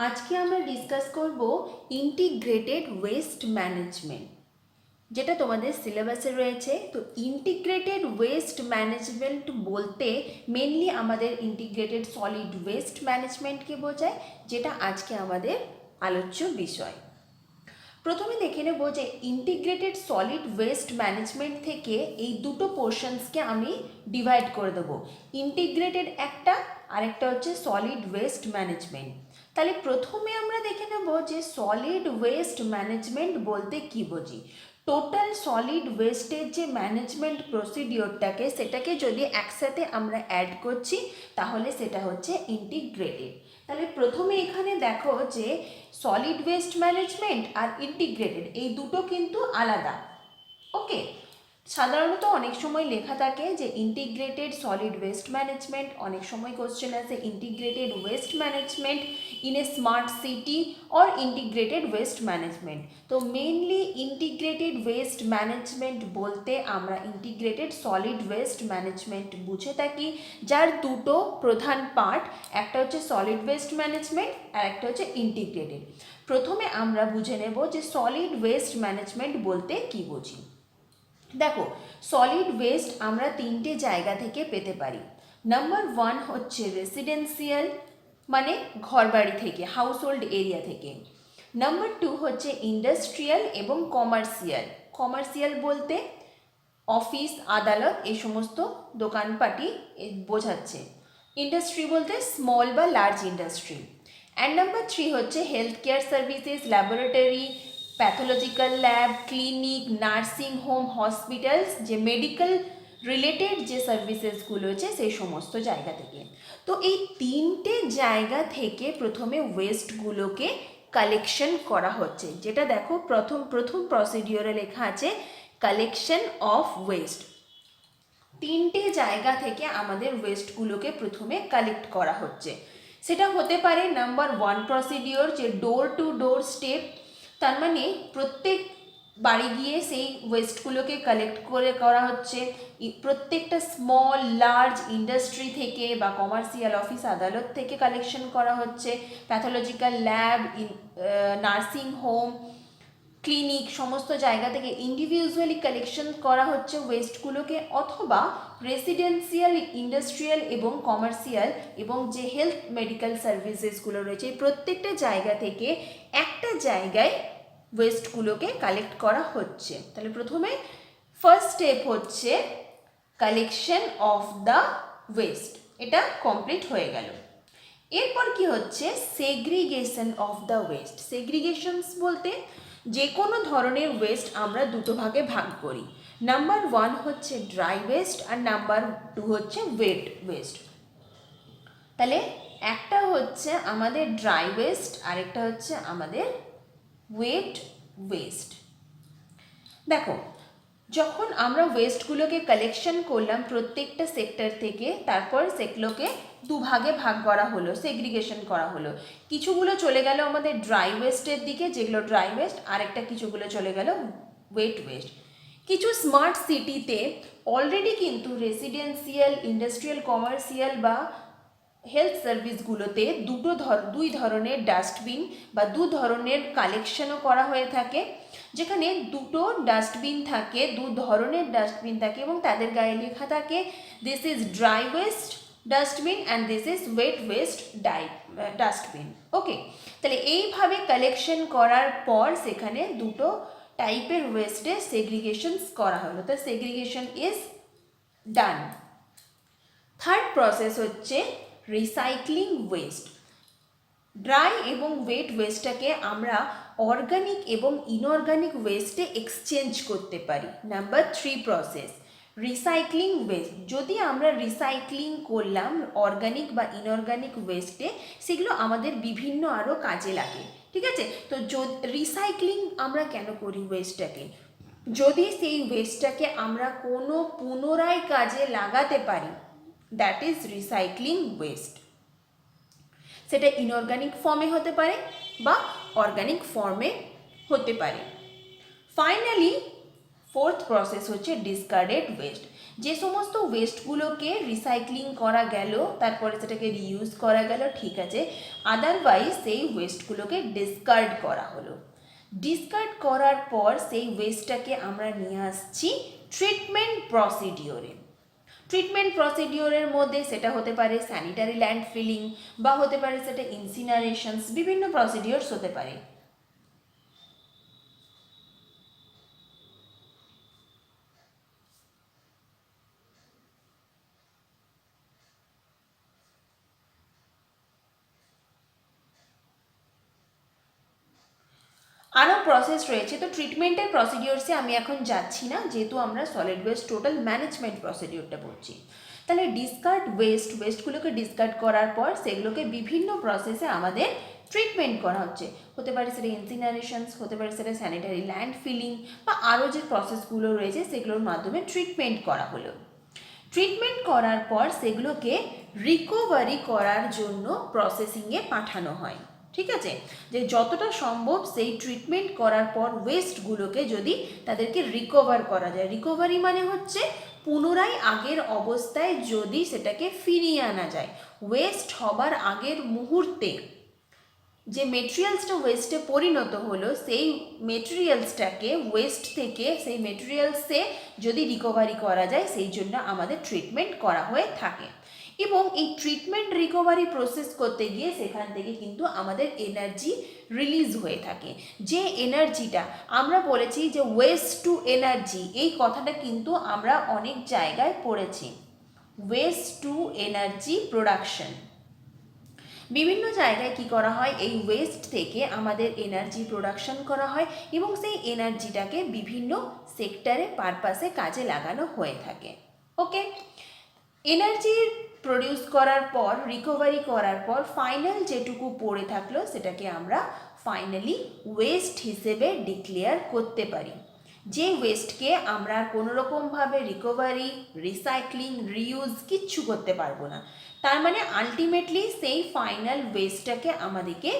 আজকে আমরা ডিসকাস করব ইন্টিগ্রেটেড ওয়েস্ট ম্যানেজমেন্ট, যেটা তোমাদের সিলেবাসে রয়েছে। তো ইন্টিগ্রেটেড ওয়েস্ট ম্যানেজমেন্ট বলতে মেনলি আমাদের ইন্টিগ্রেটেড সলিড ওয়েস্ট ম্যানেজমেন্টকে বোঝায়, যেটা আজকে আমাদের আলোচ্য বিষয়। প্রথমে দেখে নেব যে ইন্টিগ্রেটেড সলিড ওয়েস্ট ম্যানেজমেন্ট থেকে এই দুটো পোর্শনসকে আমি ডিভাইড করে দেবো। ইন্টিগ্রেটেড একটা, আরেকটা হচ্ছে সলিড ওয়েস্ট ম্যানেজমেন্ট। তাহলে প্রথমে আমরা দেখে নেব যে সলিড ওয়েস্ট ম্যানেজমেন্ট বলতে কী বুঝি। টোটাল সলিড ওয়েস্টের যে ম্যানেজমেন্ট প্রসিডিওরটাকে, সেটাকে যদি একসাথে আমরা অ্যাড করছি তাহলে সেটা হচ্ছে ইন্টিগ্রেটেড। তাহলে প্রথমে এখানে দেখো যে সলিড ওয়েস্ট ম্যানেজমেন্ট আর ইন্টিগ্রেটেড এই দুটো কিন্তু আলাদা। ওকে, সাধারণত অনেক সময় লেখা থাকে যে ইন্টিগ্রেটেড সলিড ওয়েস্ট ম্যানেজমেন্ট, অনেক সময় কোশ্চেন আছে integrated waste management in a smart city or integrated waste management. তো মেইনলি ইন্টিগ্রেটেড ওয়েস্ট ম্যানেজমেন্ট বলতে আমরা ইন্টিগ্রেটেড সলিড ওয়েস্ট ম্যানেজমেন্ট বুঝে থাকি, যার দুটো প্রধান পার্ট, একটা হচ্ছে সলিড ওয়েস্ট ম্যানেজমেন্ট আর একটা হচ্ছে ইন্টিগ্রেটেড। প্রথমে আমরা বুঝে নেব যে সলিড ওয়েস্ট ম্যানেজমেন্ট বলতে কী বুঝি। দেখো, সলিড ওয়েস্ট আমরা তিনটে জায়গা থেকে পেতে পারি। নাম্বার ওয়ান হচ্ছে রেসিডেন্সিয়াল, মানে ঘরবাড়ি থেকে, হাউস হোল্ড এরিয়া থেকে। নাম্বার টু হচ্ছে ইন্ডাস্ট্রিয়াল এবং কমার্শিয়াল। কমার্শিয়াল বলতে অফিস, আদালত, এই সমস্ত দোকানপাটি বোঝাচ্ছে। ইন্ডাস্ট্রি বলতে স্মল বা large industry. And number three হচ্ছে health care services, laboratory, pathological lab, clinic, nursing home, hospitals, যে মেডিকেল রিলেটেড যে সার্ভিসেসগুলো আছে সেই সমস্ত জায়গা থেকে। তো এই তিনটে জায়গা থেকে প্রথমে ওয়েস্টগুলোকে কালেকশন করা হচ্ছে, যেটা দেখো প্রথম প্রসিডিওরে লেখা আছে কালেকশন অফ ওয়েস্ট। তিনটে জায়গা থেকে আমাদের ওয়েস্টগুলোকে প্রথমে কালেক্ট করা হচ্ছে। সেটা হতে পারে নাম্বার ওয়ান প্রসিডিওর, যে ডোর টু ডোর স্টেপ, তার মানে প্রত্যেক বাড়ি গিয়ে সেই ওয়েস্টগুলোকে কালেক্ট করা হচ্ছে। প্রত্যেকটা স্মল লার্জ ইন্ডাস্ট্রি থেকে বা কমার্শিয়াল অফিস আদালত থেকে কালেকশন করা হচ্ছে। Pathological lab, nursing home, clinic, সমস্ত জায়গা থেকে ইন্ডিভিজুয়ালি কালেকশন করা হচ্ছে ওয়েস্টগুলোকে, অথবা রেসিডেন্সিয়াল, ইন্ডাস্ট্রিয়াল এবং কমার্শিয়াল এবং যে হেলথ মেডিকেল সার্ভিসেসগুলো রয়েছে প্রত্যেকটা জায়গা থেকে একটা জায়গায় ওয়েস্টগুলোকে কালেক্ট করা হচ্ছে। তাহলে প্রথমে ফার্স্ট স্টেপ হচ্ছে কালেকশন অফ দ্য ওয়েস্ট, এটা কমপ্লিট হয়ে গেল। এরপর কি হচ্ছে সেগ্রিগেশন অফ দ্য ওয়েস্ট। সেগ্রিগেশনস বলতে যে কোনো ধরনের ওয়েস্ট আমরা দুটো ভাগে ভাগ করি। নাম্বার ওয়ান হচ্ছে ড্রাই ওয়েস্ট আর নাম্বার টু হচ্ছে ওয়েট ওয়েস্ট। তাহলে একটা হচ্ছে আমাদের ড্রাই ওয়েস্ট, আরেকটা হচ্ছে আমাদের ওয়েট ওয়েস্ট। দেখো, যখন আমরা ওয়েস্টগুলোকে কালেকশন করলাম প্রত্যেকটা সেক্টর থেকে, তারপর সেগুলোকে দুভাগে ভাগ করা হলো, সেগ্রিগেশন করা হলো। কিছুগুলো চলে গেল আমাদের ড্রাই ওয়েস্টের দিকে, যেগুলো ড্রাই ওয়েস্ট, আরেকটা কিছুগুলো চলে গেল ওয়েট ওয়েস্ট। কিছু স্মার্ট সিটিতে অলরেডি কিন্তু রেসিডেন্সিয়াল, ইন্ডাস্ট্রিয়াল, কমার্শিয়াল বা হেলথ সার্ভিসগুলোতে দুই ধরনের ডাস্টবিন বা দু ধরনের কালেকশনও করা হয়ে থাকে, যেখানে দুটো ডাস্টবিন থাকে, দু ধরনের ডাস্টবিন থাকে এবং তাদের গায়ে লেখা থাকে this is dry waste dustbin and this is wet waste dustbin. Okay, তাহলে এইভাবে কালেকশন করার পর সেখানে দুটো টাইপের ওয়েস্টে সেগ্রিগেশনস করা হলো। তো segregation is done. Third process হচ্ছে রিসাইক্লিং ওয়েস্ট। ড্রাই এবং ওয়েট ওয়েস্টটাকে আমরা অর্গানিক এবং ইনঅর্গানিক ওয়েস্টে এক্সচেঞ্জ করতে পারি। Number three process recycling West. যদি আমরা রিসাইক্লিং করলাম অর্গানিক বা ইনঅর্গানিক ওয়েস্টে, সেগুলো আমাদের বিভিন্ন আরও কাজে লাগে। ঠিক আছে, তো রিসাইক্লিং আমরা কেন করি ওয়েস্টটাকে? যদি সেই ওয়েস্টটাকে আমরা কোনো পুনরায় কাজে লাগাতে পারি, দ্যাট ইজ রিসাইক্লিং ওয়েস্ট। সেটা ইনঅর্গানিক ফর্মে হতে পারে বা অর্গানিক ফর্মে হতে পারে। ফাইনালি ফোর্থ প্রসেস হচ্ছে ডিসকার্ডেড ওয়েস্ট। যে সমস্ত ওয়েস্টগুলোকে রিসাইক্লিং করা গেল, তারপরে সেটাকে রিইউজ করা গেল, ঠিক আছে, আদারওয়াইজ সেই ওয়েস্টগুলোকে ডিসকার্ড করা হলো। ডিসকার্ড করার পর সেই ওয়েস্টটাকে আমরা নিয়ে আসছি ট্রিটমেন্ট প্রসিডিওরে। ট্রিটমেন্ট প্রসিডিওরের মধ্যে সেটা হতে পারে স্যানিটারি ল্যান্ডফিলিং, বা হতে পারে সেটা ইনসিনারেশনস, বিভিন্ন প্রসিডিওরস হতে পারে। আরও প্রসেস রয়েছে, তো ট্রিটমেন্টের প্রসিডিওরসে আমি এখন যাচ্ছি না, যেহেতু আমরা সলিড ওয়েস্ট টোটাল ম্যানেজমেন্ট প্রসিডিওরটা পড়ছি। তাহলে ডিসকার্ড ওয়েস্টগুলোকে ডিসকার্ড করার পর সেগুলোকে বিভিন্ন প্রসেসে আমাদের ট্রিটমেন্ট করা হচ্ছে। হতে পারে সেটা ইনসিনারেশনস, হতে পারে সেটা স্যানিটারি ল্যান্ড ফিলিং, বা আরও যে প্রসেসগুলো রয়েছে সেগুলোর মাধ্যমে ট্রিটমেন্ট করা হলো। ট্রিটমেন্ট করার পর সেগুলোকে রিকভারি করার জন্য প্রসেসিংয়ে পাঠানো হয়। ঠিক আছে, যে যতটা সম্ভব সেই ট্রিটমেন্ট করার পর ওয়েস্টগুলোকে যদি তাদেরকে রিকভার করা যায়, রিকভারি মানে হচ্ছে পুনরায় আগের অবস্থায় যদি সেটাকে ফিরিয়ে আনা যায়। ওয়েস্ট হবার আগের মুহূর্তে যে মেটেরিয়ালসটা ওয়েস্টে পরিণত হলো, সেই মেটেরিয়ালসটাকে ওয়েস্ট থেকে সেই মেটেরিয়ালসে যদি রিকভারি করা যায়, সেই জন্য আমাদের ট্রিটমেন্ট করা হয়ে থাকে। এবং এই ট্রিটমেন্ট রিকভারি প্রসেস করতে গিয়ে সেখান থেকে কিন্তু আমাদের এনার্জি রিলিজ হয়ে থাকে। যে এনার্জিটা আমরা বলেছি যে ওয়েস্ট টু এনার্জি, এই কথাটা কিন্তু আমরা অনেক জায়গায় পড়েছি। ওয়েস্ট টু এনার্জি প্রোডাকশন, বিভিন্ন জায়গায় কি করা হয়, এই ওয়েস্ট থেকে আমাদের এনার্জি প্রোডাকশন করা হয় এবং সেই এনার্জিটাকে বিভিন্ন সেক্টরে পারপাসে কাজে লাগানো হয়ে থাকে। ওকে, এনার্জি প্রডিউস করার পর, রিকভারি করার পর ফাইনাল যেটুকু পড়ে থাকলো সেটাকে আমরা ফাইনালি ওয়েস্ট হিসেবে ডিক্লেয়ার করতে পারি। যে ওয়েস্টকে আমরা কোনো রকমভাবে রিকভারি, রিসাইক্লিং, রিইউজ কিচ্ছু করতে পারবো না, তার মানে আলটিমেটলি সেই ফাইনাল ওয়েস্টটাকে আমাদেরকে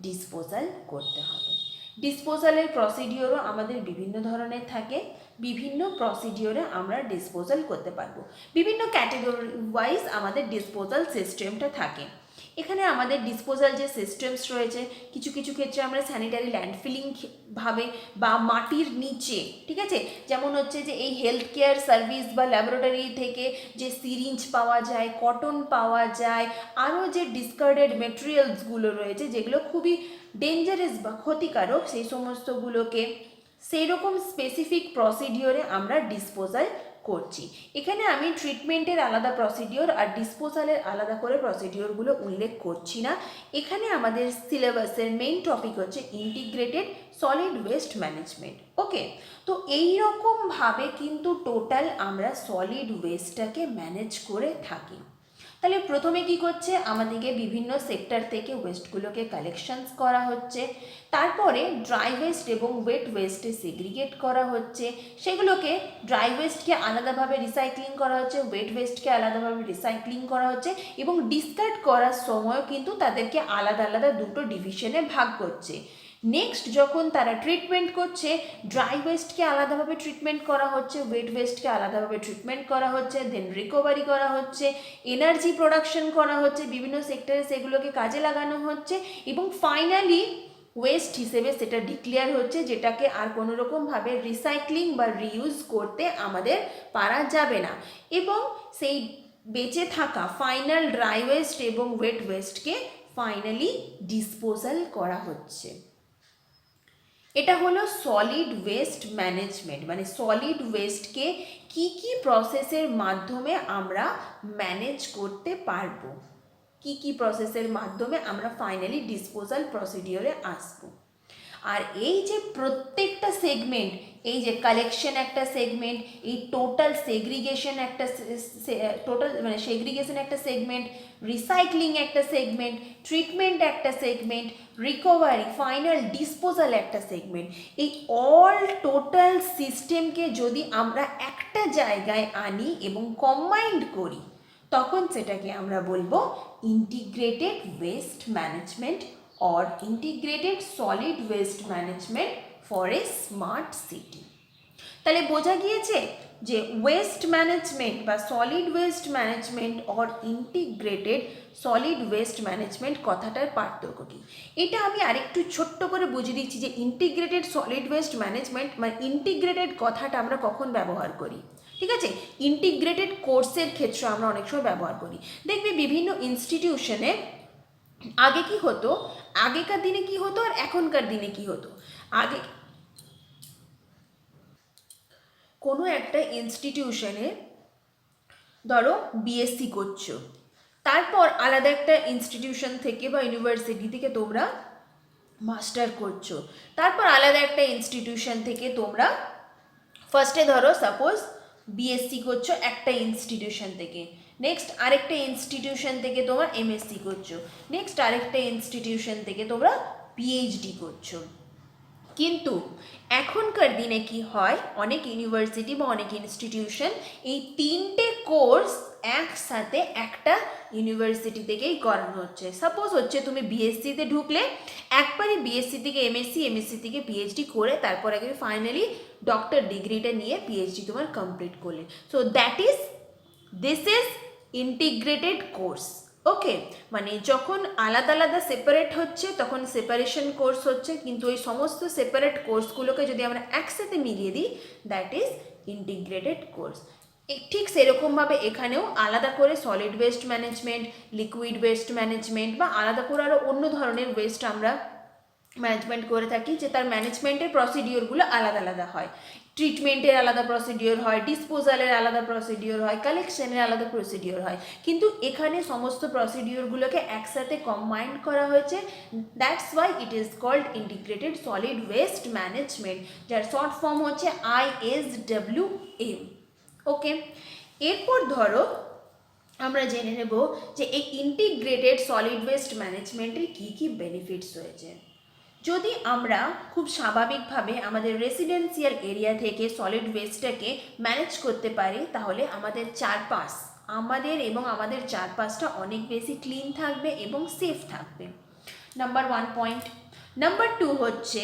ডিসপোজাল করতে হবে। ডিসপোজালের প্রসিডিওরও আমাদের বিভিন্ন ধরনের থাকে, বিভিন্ন প্রসিডিওরে আমরা ডিসপোজাল করতে পারবো। বিভিন্ন ক্যাটেগরি ওয়াইজ আমাদের ডিসপোজাল সিস্টেমটা থাকে। এখানে আমাদের ডিসপোজাল যে সিস্টেমস রয়েছে, কিছু কিছু ক্ষেত্রে আমরা স্যানিটারি ল্যান্ডফিলিং ভাবে বা মাটির নিচে, ঠিক আছে, যেমন হচ্ছে যে এই হেলথ কেয়ার সার্ভিস বা ল্যাবরেটরি থেকে যে সিরিঞ্জ পাওয়া যায়, কটন পাওয়া যায়, আরও যে ডিসকার্ডেড মেটেরিয়ালসগুলো রয়েছে যেগুলো খুবই ডেঞ্জারাস বা ক্ষতিকারক, সেই সমস্তগুলোকে সেই রকম স্পেসিফিক প্রসিডিওরে আমরা ডিসপোজাল করছি। এখানে আমি ট্রিটমেন্টের আলাদা প্রসিডিওর আর ডিসপোজালের আলাদা করে প্রসিডিওরগুলো উল্লেখ করছি না। এখানে আমাদের সিলেবাসের মেইন টপিক হচ্ছে ইন্টিগ্রেটেড সলিড ওয়েস্ট ম্যানেজমেন্ট। ওকে, তো এই রকমভাবে কিন্তু টোটাল আমরা সলিড ওয়েস্টটাকে ম্যানেজ করে থাকি। তাহলে প্রথমে কি করছে, আমাদেরকে বিভিন্ন সেক্টর থেকে ওয়েস্টগুলোকে কালেকশনস করা হচ্ছে, তারপরে ড্রাই ওয়েস্ট এবং ওয়েট ওয়েস্টে সেগ্রিগেট করা হচ্ছে, সেগুলোকে ড্রাই ওয়েস্টকে আলাদাভাবে রিসাইক্লিং করা হচ্ছে, ওয়েট ওয়েস্টকে আলাদাভাবে রিসাইক্লিং করা হচ্ছে, এবং ডিসকার্ড করার সময়ও কিন্তু তাদেরকে আলাদা আলাদা দুটো ডিভিশনে ভাগ করছে। নেক্সট যখন তারা ট্রিটমেন্ট করছে, ড্রাই ওয়েস্টকে আলাদাভাবে ট্রিটমেন্ট করা হচ্ছে, ওয়েট ওয়েস্টকে আলাদাভাবে ট্রিটমেন্ট করা হচ্ছে, দেন রিকভারি করা হচ্ছে, এনার্জি প্রোডাকশন করা হচ্ছে, বিভিন্ন সেক্টরে সেগুলোকে কাজে লাগানো হচ্ছে, এবং ফাইনালি ওয়েস্ট হিসেবে সেটা ডিক্লেয়ার হচ্ছে, যেটাকে আর কোনো রকমভাবে রিসাইক্লিং বা রিইউজ করতে আমাদের পারা যাবে না, এবং সেই বেঁচে থাকা ফাইনাল ড্রাই ওয়েস্ট এবং ওয়েট ওয়েস্টকে ফাইনালি ডিসপোজাল করা হচ্ছে। এটা হলো সলিড ওয়েস্ট ম্যানেজমেন্ট, মানে সলিড ওয়েস্টকে কি কি প্রসেসের মাধ্যমে আমরা ম্যানেজ করতে পারবো, কি কি প্রসেসের মাধ্যমে আমরা ফাইনালি ডিসপোজাল প্রসিডিওরে আসবো। আর এই যে প্রত্যেকটা সেগমেন্ট, এই যে কালেকশন একটা সেগমেন্ট, এই টোটাল সেগ্রিগেশন একটা সেগ্রিগেশন একটা সেগমেন্ট, রিসাইক্লিং একটা সেগমেন্ট, ট্রিটমেন্ট একটা সেগমেন্ট, রিকভারি, ফাইনাল ডিসপোজাল একটা সেগমেন্ট, এই অল টোটাল সিস্টেমকে যদি আমরা একটা জায়গায় আনি এবং কম্বাইন্ড করি, তখন সেটাকে আমরা বলবো integrated waste management or integrated solid waste management for a smart city। তাহলে বোঝা গিয়েছে যে ওয়েস্ট ম্যানেজমেন্ট বা solid waste management or integrated solid waste management কথাটার পার্থক্য কী। এটা আমি আরেকটু ছোট্ট করে বুঝিয়ে দিচ্ছি যে ইন্টিগ্রেটেড সলিড ওয়েস্ট ম্যানেজমেন্ট মানে ইন্টিগ্রেটেড কথাটা আমরা কখন ব্যবহার করি। ঠিক আছে, ইন্টিগ্রেটেড কোর্সের ক্ষেত্রে আমরা অনেক সময় ব্যবহার করি। দেখবি বিভিন্ন ইনস্টিটিউশনে আগে কি হতো, আগেকার দিনে কি হতো আর এখনকার দিনে কি হতো। আগে কোনো একটা ইনস্টিটিউশনে ধরো বিএসসি করছো, তারপর আলাদা একটা ইনস্টিটিউশন থেকে বা ইউনিভার্সিটি থেকে তোমরা মাস্টার করছো, তারপর আলাদা একটা ইনস্টিটিউশন থেকে তোমরা ফার্স্টে ধরো সাপোজ বিএসসি করছো একটা ইনস্টিটিউশন থেকে, নেক্সট আরেকটা ইনস্টিটিউশন থেকে তোমার এমএসসি করছো, নেক্সট আরেকটা ইনস্টিটিউশন থেকে তোমরা পিএইচডি করছো। কিন্তু এখনকার দিনে কি হয়, অনেক ইউনিভার্সিটি বা অনেক ইনস্টিটিউশন এই তিনটে কোর্স একসাথে একটা ইউনিভার্সিটি থেকেই করানো হচ্ছে। সাপোজ হচ্ছে তুমি বিএসসিতে ঢুকলে, একবারে বিএসসি থেকে এমএসসি, এমএসসি থেকে পিএইচডি করে তারপর একবারে ফাইনালি ডক্টর ডিগ্রিটা নিয়ে পিএইচডি তোমার কমপ্লিট করলে। So this is integrated course. Okay, মানে যখন আলাদা আলাদা সেপারেট হচ্ছে তখন সেপারেশন কোর্স হচ্ছে, কিন্তু এই সমস্ত সেপারেট কোর্সগুলোকে যদি আমরা একসাথে মিলিয়ে দিই দ্যাট ইজ ইন্টিগ্রেটেড কোর্স। ঠিক সেরকমভাবে এখানেও আলাদা করে solid waste management, liquid waste management বা আলাদা করে আরও অন্য ধরনের ওয়েস্ট আমরা ম্যানেজমেন্ট করে থাকি, যে তার ম্যানেজমেন্টের প্রসিডিওরগুলো আলাদা আলাদা হয়। ট্রিটমেন্টের আলাদা প্রসিডিওর হয়, ডিসপোজালের আলাদা প্রসিডিওর হয়, কালেকশনের আলাদা প্রসিডিওর হয়, কিন্তু এখানে সমস্ত প্রসিডিওরগুলোকে একসাথে কম্বাইন্ড করা হয়েছে। That's why it is called integrated solid waste management, যার শর্ট ফর্ম হচ্ছে ISWM। ওকে, এরপর ধরো আমরা জেনে নেব যে এই ইন্টিগ্রেটেড সলিড ওয়েস্ট ম্যানেজমেন্টের কী কী বেনিফিটস রয়েছে। যদি আমরা খুব স্বাভাবিকভাবে আমাদের রেসিডেন্সিয়াল এরিয়া থেকে সলিড ওয়েস্টটাকে ম্যানেজ করতে পারি, তাহলে আমাদের চারপাশটা অনেক বেশি ক্লিন থাকবে এবং সেফ থাকবে। Number 1 point. নাম্বার 2 হচ্ছে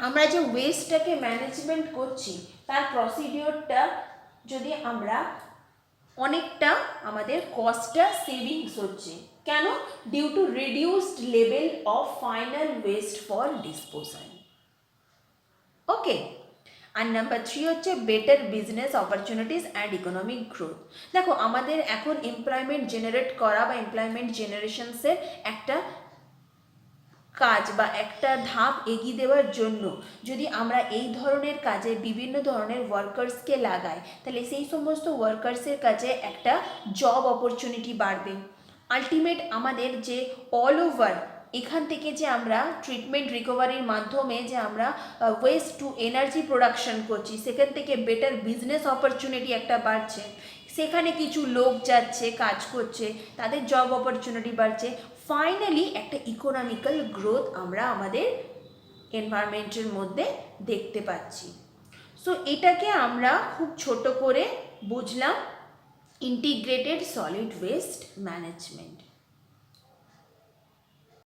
আমরা যে ওয়েস্টটাকে ম্যানেজমেন্ট করছি তার প্রসিডিওরটা যদি আমরা অনেকটা আমাদের কস্টটা সেভিংস হচ্ছে। কেন? Due to reduced level of final waste for disposal. Okay, আর নাম্বার 3 হচ্ছে better business opportunities and economic growth. দেখো আমাদের এখন এমপ্লয়মেন্ট জেনারেট করা বা এমপ্লয়মেন্ট জেনারেশনসের একটা কাজ বা একটা ধাপ এগিয়ে দেওয়ার জন্য যদি আমরা এই ধরনের কাজে বিভিন্ন ধরনের ওয়ার্কার্সকে লাগাই, তাহলে সেই সমস্ত ওয়ার্কার্সের কাছে একটা জব অপরচুনিটি বাড়বে। আলটিমেট আমাদের যে অল ওভার এখান থেকে যে আমরা ট্রিটমেন্ট রিকভারির মাধ্যমে যে আমরা ওয়েস্ট টু এনার্জি প্রোডাকশন করছি, সেখান থেকে বেটার বিজনেস অপরচুনিটি একটা বাড়ছে, সেখানে কিছু লোক যাচ্ছে কাজ করছে, তাদের জব অপরচুনিটি বাড়ছে, ফাইনালি একটা ইকোনমিক্যাল গ্রোথ আমরা আমাদের এনভায়রনমেন্টের মধ্যে দেখতে পাচ্ছি। সো এটাকে আমরা খুব ছোট করে বুঝলাম ইন্টিগ্রেটেড সলিড ওয়েস্ট ম্যানেজমেন্ট।